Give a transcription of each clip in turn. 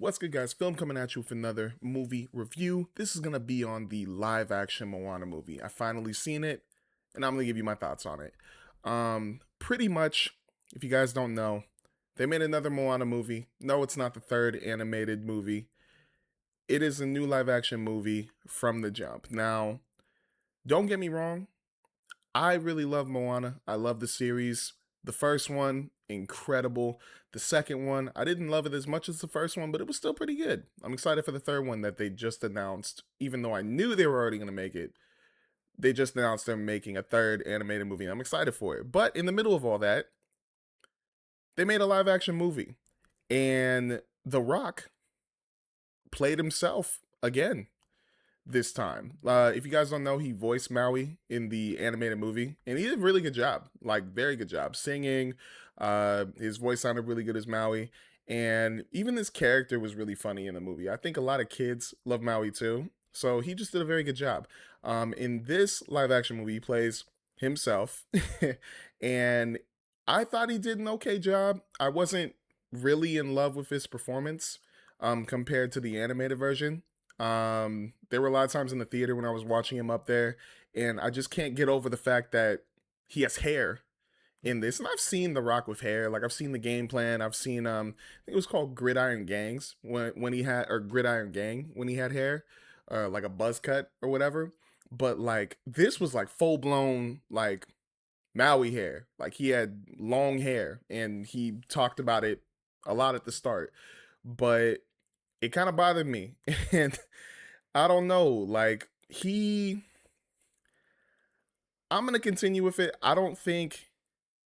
What's good, guys? Film coming at you with another movie review. This is going to be on the live action Moana movie. I finally seen it, and I'm going to give you my thoughts on it. Pretty much, if you guys don't know, they made another Moana movie. No, it's not the third animated movie. It is a new live action movie from the jump. Now, don't get me wrong, I really love Moana. I love the series. The first one, incredible. The second one, I didn't love it as much as the first one, but it was still pretty good. I'm excited for the third one that they just announced, even though I knew they were already going to make it. They just announced they're making a third animated movie, and I'm excited for it. But in the middle of all that, they made a live action movie, and The Rock played himself again this time. If you guys don't know, he voiced Maui in the animated movie, and he did a really good job, like very good job singing. His voice sounded really good as Maui, and even this character was really funny in the movie. I think a lot of kids love Maui too, so he just did a very good job. In this live action movie, he plays himself, and I thought he did an okay job. I wasn't really in love with his performance compared to the animated version. There were a lot of times in the theater when I was watching him up there, and I just can't get over the fact that he has hair in this. And I've seen The Rock with hair. Like I've seen the game plan. I've seen I think it was called Gridiron Gangs when he had or Gridiron Gang when he had hair, like a buzz cut or whatever. But like this was like full blown like Maui hair. Like he had long hair and he talked about it a lot at the start. But it kind of bothered me. And I don't know, like I'm gonna continue with it. I don't think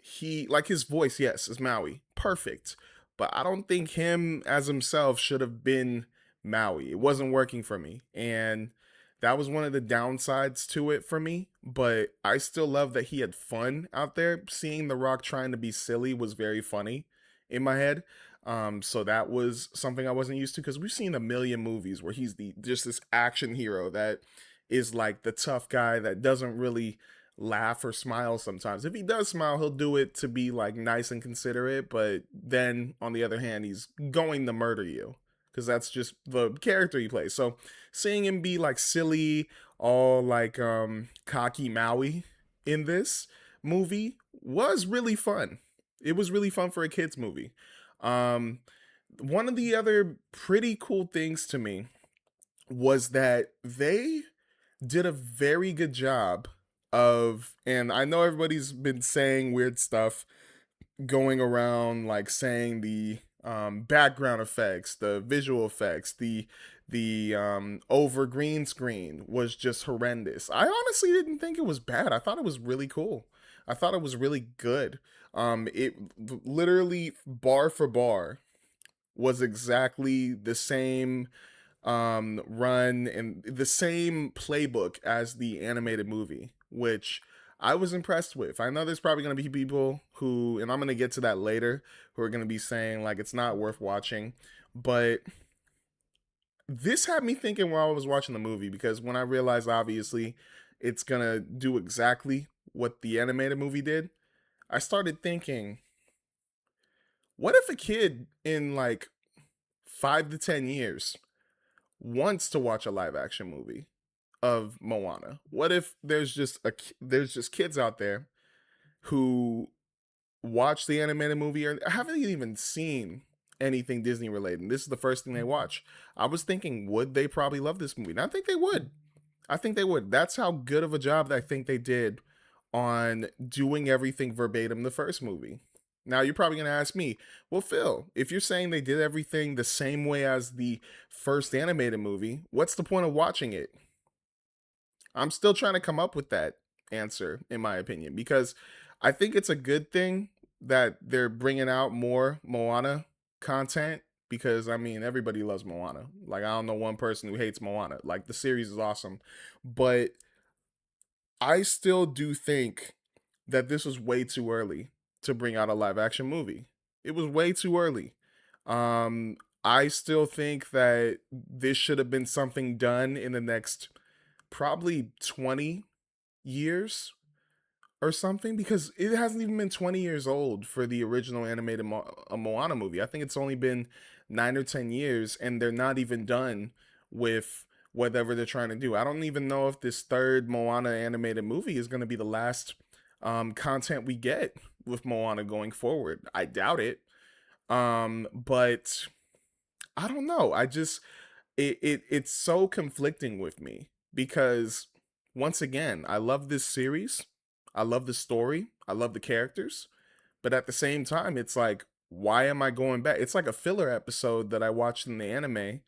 he like his voice, yes, is Maui. Perfect. But I don't think him as himself should have been Maui. It wasn't working for me. And that was one of the downsides to it for me. But I still love that he had fun out there. Seeing The Rock trying to be silly was very funny in my head. So that was something I wasn't used to because we've seen a million movies where he's the just this action hero that is like the tough guy that doesn't really laugh or smile sometimes. If he does smile, he'll do it to be like nice and considerate, but then on the other hand, he's going to murder you because that's just the character he plays. So seeing him be like silly, all like cocky Maui in this movie was really fun. It was really fun for a kids movie. Um One of the other pretty cool things to me was that they did a very good job of, and I know everybody's been saying weird stuff going around, like saying the background effects, the visual effects, the over green screen was just horrendous. I honestly didn't think it was bad. I thought it was really cool. I thought it was really good. It literally bar for bar was exactly the same run and the same playbook as the animated movie, which I was impressed with. I know there's probably going to be people who, and I'm going to get to that later, who are going to be saying like it's not worth watching, but this had me thinking while I was watching the movie because when I realized obviously it's going to do exactly what the animated movie did, I started thinking, what if a kid in like 5 to 10 years wants to watch a live action movie of Moana? What if there's just kids out there who watch the animated movie or haven't even seen anything Disney related? And this is the first thing they watch. I was thinking, would they probably love this movie? And I think they would. I think they would. That's how good of a job that I think they did on doing everything verbatim the first movie. Now you're probably gonna ask me, well, Phil, if you're saying they did everything the same way as the first animated movie, what's the point of watching it? I'm still trying to come up with that answer, in my opinion, because I think it's a good thing that they're bringing out more Moana content. Because I mean, everybody loves Moana. Like, I don't know one person who hates Moana. Like, the series is awesome, but I still do think that this was way too early to bring out a live action movie. It was way too early. Um, I still think that this should have been something done in the next probably 20 years or something because it hasn't even been 20 years old for the original animated Moana movie. I think it's only been 9 or 10 years, and they're not even done with whatever they're trying to do. I don't even know if this third Moana animated movie is going to be the last content we get with Moana going forward. I doubt it. But I don't know. I just it's so conflicting with me because once again, I love this series. I love the story. I love the characters. But at the same time, it's like, why am I going back? It's like a filler episode that I watched in the anime.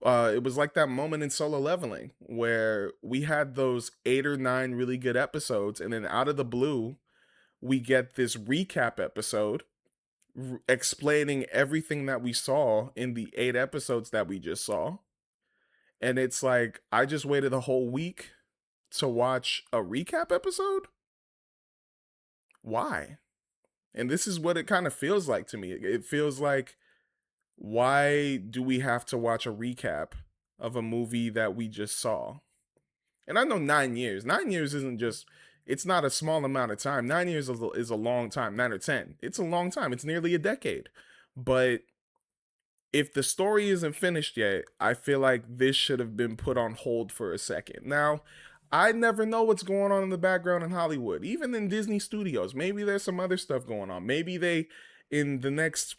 It was like that moment in Solo Leveling where we had those 8 or 9 really good episodes, and then out of the blue, we get this recap episode explaining everything that we saw in the 8 episodes that we just saw. And it's like, I just waited a whole week to watch a recap episode? Why? And this is what it kind of feels like to me. It feels like, why do we have to watch a recap of a movie that we just saw? And I know 9 years. 9 years isn't just, it's not a small amount of time. 9 years is a long time, 9 or 10. It's a long time. It's nearly a decade. But if the story isn't finished yet, I feel like this should have been put on hold for a second. Now, I never know what's going on in the background in Hollywood, even in Disney Studios. Maybe there's some other stuff going on. Maybe they, in the next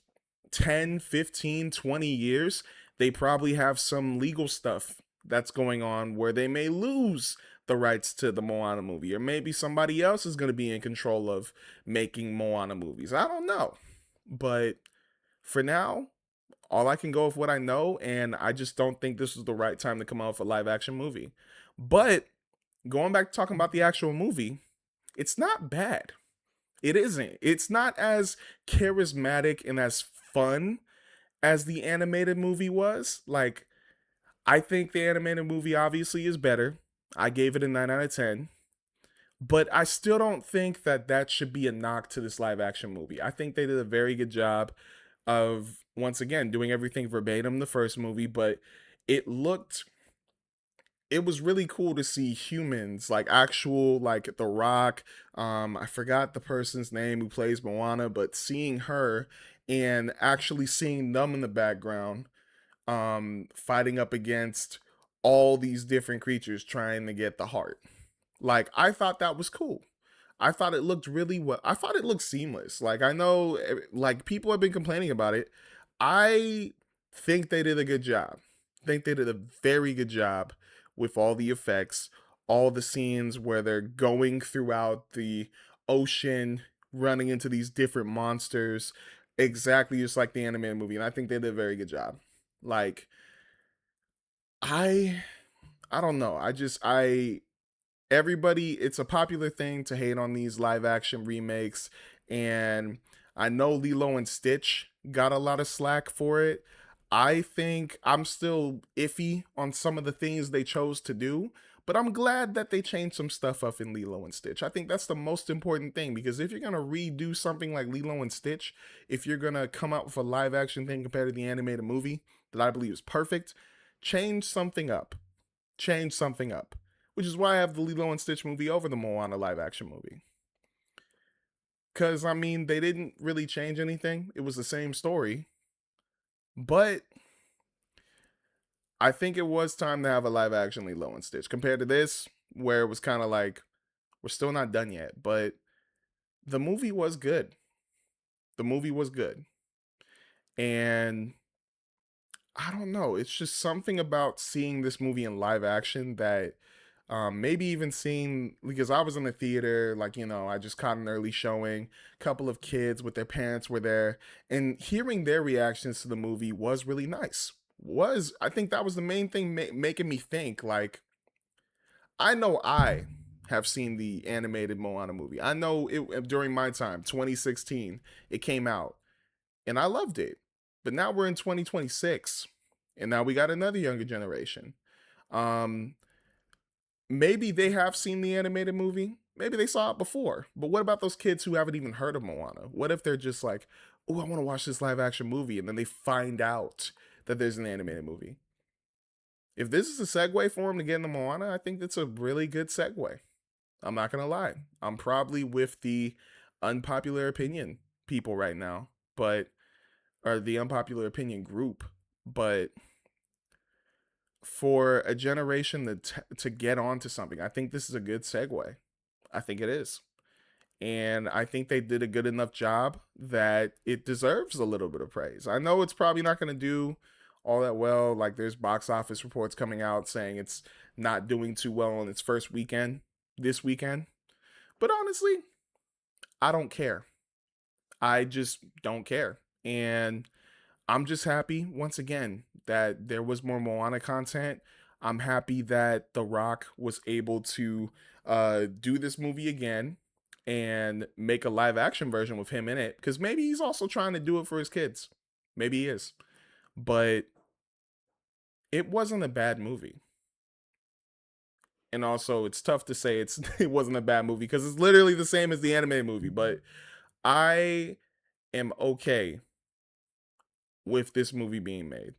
10, 15, 20 years, they probably have some legal stuff that's going on where they may lose the rights to the Moana movie, or maybe somebody else is going to be in control of making Moana movies. I don't know. But for now, all I can go with what I know, and I just don't think this was the right time to come out with a live action movie. But going back to talking about the actual movie, it's not bad. It isn't. It's not as charismatic and as fun as the animated movie was. Like, I think the animated movie obviously is better. I gave it a 9 out of 10. But I still don't think that that should be a knock to this live action movie. I think they did a very good job of, once again, doing everything verbatim the first movie, but it looked, it was really cool to see humans, like actual, like The Rock. I forgot the person's name who plays Moana, but seeing her and actually seeing them in the background, fighting up against all these different creatures trying to get the heart. Like, I thought that was cool. I thought it looked really well. I thought it looked seamless. Like, I know, like, people have been complaining about it. I think they did a good job. I think they did a very good job with all the effects, all the scenes where they're going throughout the ocean, running into these different monsters, exactly just like the animated movie. And I think they did a very good job. Like, I I don't know. I everybody, it's a popular thing to hate on these live action remakes, and I know Lilo and Stitch got a lot of slack for it. I think I'm still iffy on some of the things they chose to do, but I'm glad that they changed some stuff up in Lilo and Stitch. I think that's the most important thing, because if you're going to redo something like Lilo and Stitch, if you're going to come out with a live action thing compared to the animated movie that I believe is perfect, change something up. Change something up, which is why I have the Lilo and Stitch movie over the Moana live action movie. Because, I mean, they didn't really change anything. It was the same story. But I think it was time to have a live action Lilo and Stitch compared to this, where it was kind of like, we're still not done yet. But the movie was good. The movie was good. And I don't know. It's just something about seeing this movie in live action that, maybe even seeing, because I was in the theater, like, I just caught an early showing. A couple of kids with their parents were there, and hearing their reactions to the movie was really nice. Was I think that was the main thing making me think, like, I know I have seen the animated Moana movie. I know it during my time, 2016, it came out, and I loved it. But now we're in 2026, and now we got another younger generation. Um, Maybe they have seen the animated movie. Maybe they saw it before. But what about those kids who haven't even heard of Moana? What if they're just like, oh, I want to watch this live action movie, and then they find out that there's an animated movie? If this is a segue for them to get into Moana, I think that's a really good segue. I'm not going to lie. I'm probably with the unpopular opinion people right now, but, or the unpopular opinion group. But for a generation to get onto something, I think this is a good segue. I think it is. And I think they did a good enough job that it deserves a little bit of praise. I know it's probably not going to do all that well. Like, there's box office reports coming out saying it's not doing too well on its first weekend this weekend. But honestly, I don't care. I just don't care. And I'm just happy once again that there was more Moana content. I'm happy that The Rock was able to do this movie again and make a live action version with him in it, because maybe he's also trying to do it for his kids. Maybe he is. But it wasn't a bad movie. And also, it's tough to say it wasn't a bad movie because it's literally the same as the anime movie. But I am okay with this movie being made.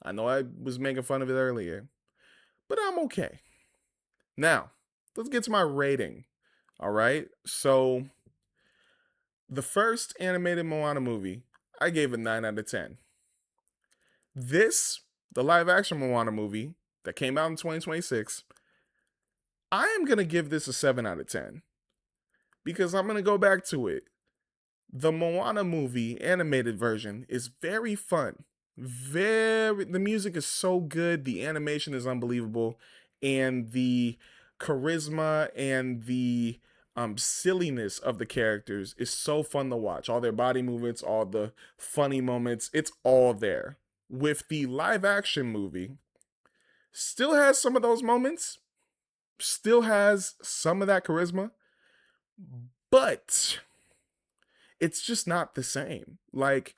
I know I was making fun of it earlier, but I'm okay. Now, let's get to my rating. All right. So, the first animated Moana movie, I gave a 9 out of 10. This, the live action Moana movie that came out in 2026, I am going to give this a 7 out of 10 because I'm going to go back to it. The Moana movie animated version is very fun. The music is so good, the animation is unbelievable, and the charisma and the silliness of the characters is so fun to watch. All their body movements, all the funny moments, it's all there. With the live action movie, still has some of those moments, still has some of that charisma, but it's just not the same. Like,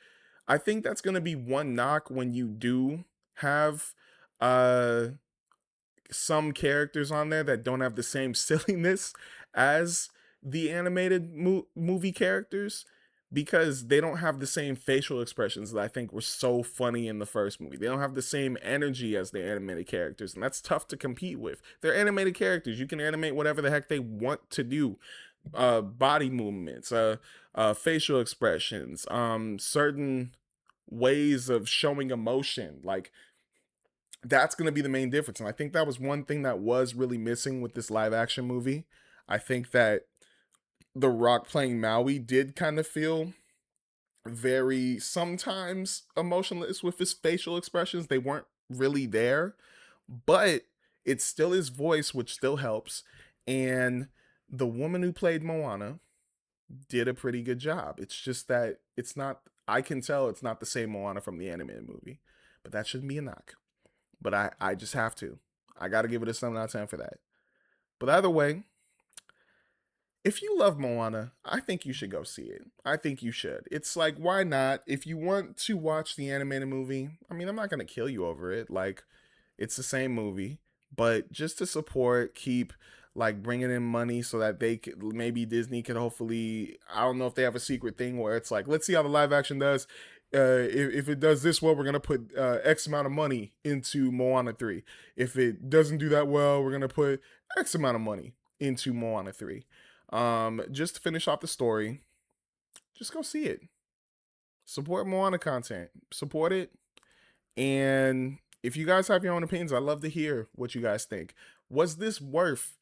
I think that's going to be one knock when you do have uh some characters on there that don't have the same silliness as the animated movie characters, because they don't have the same facial expressions that I think were so funny in the first movie. They don't have the same energy as the animated characters, and that's tough to compete with. They're animated characters. You can animate whatever the heck they want to do. Body movements, facial expressions, certain ways of showing emotion. Like, that's going to be the main difference. And I think that was one thing that was really missing with this live action movie. I think that The Rock playing Maui did kind of feel very sometimes emotionless with his facial expressions. They weren't really there, but it's still his voice, which still helps. And the woman who played Moana did a pretty good job. It's just that it's not, I can tell it's not the same Moana from the animated movie, but that shouldn't be a knock. But I just have to. I got to give it a 7 out of 10 for that. But either way, if you love Moana, I think you should go see it. I think you should. It's like, why not? If you want to watch the animated movie, I mean, I'm not going to kill you over it. Like, it's the same movie, but just to support, keep like bringing in money so that they could, maybe Disney could hopefully, I don't know if they have a secret thing where it's like, let's see how the live action does. If it does this well, we're gonna put X amount of money into Moana 3. If it doesn't do that well, we're gonna put X amount of money into Moana 3. Just to finish off the story, just go see it. Support Moana content. Support it. And if you guys have your own opinions, I'd love to hear what you guys think. Was this worth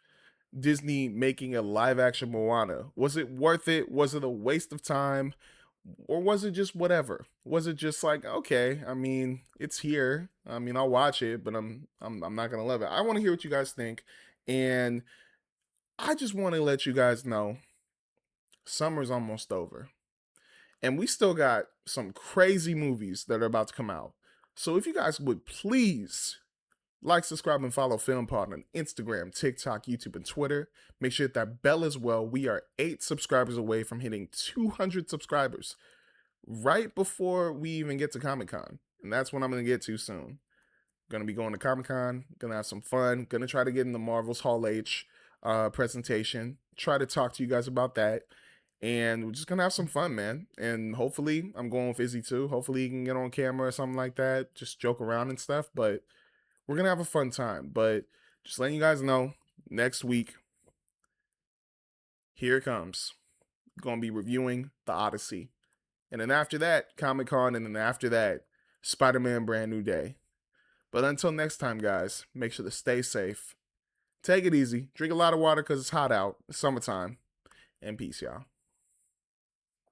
Disney making a live action Moana? Was it worth it? Was it a waste of time? Or was it just whatever? Was it just like, okay, I mean, it's here. I mean, I'll watch it, but I'm not gonna love it. I want to hear what you guys think. And I just want to let you guys know summer's almost over. And we still got some crazy movies that are about to come out. So if you guys would please like, subscribe, and follow Film Pod on Instagram, TikTok, YouTube, and Twitter. Make sure to hit that bell as well. We are 8 subscribers away from hitting 200 subscribers right before we even get to Comic Con. And that's when I'm going to get to soon. Gonna be going to Comic Con, gonna have some fun, gonna try to get in the Marvel's Hall H presentation, try to talk to you guys about that. And we're just gonna have some fun, man. And hopefully, I'm going with Izzy too. Hopefully, he can get on camera or something like that, just joke around and stuff. But we're gonna have a fun time. But just letting you guys know, next week, here it comes. Gonna be reviewing the Odyssey, and then after that, Comic Con, and then after that, Spider-Man Brand New Day. But until next time, guys, make sure to stay safe. Take it easy. Drink a lot of water because it's hot out. It's summertime. And peace, y'all.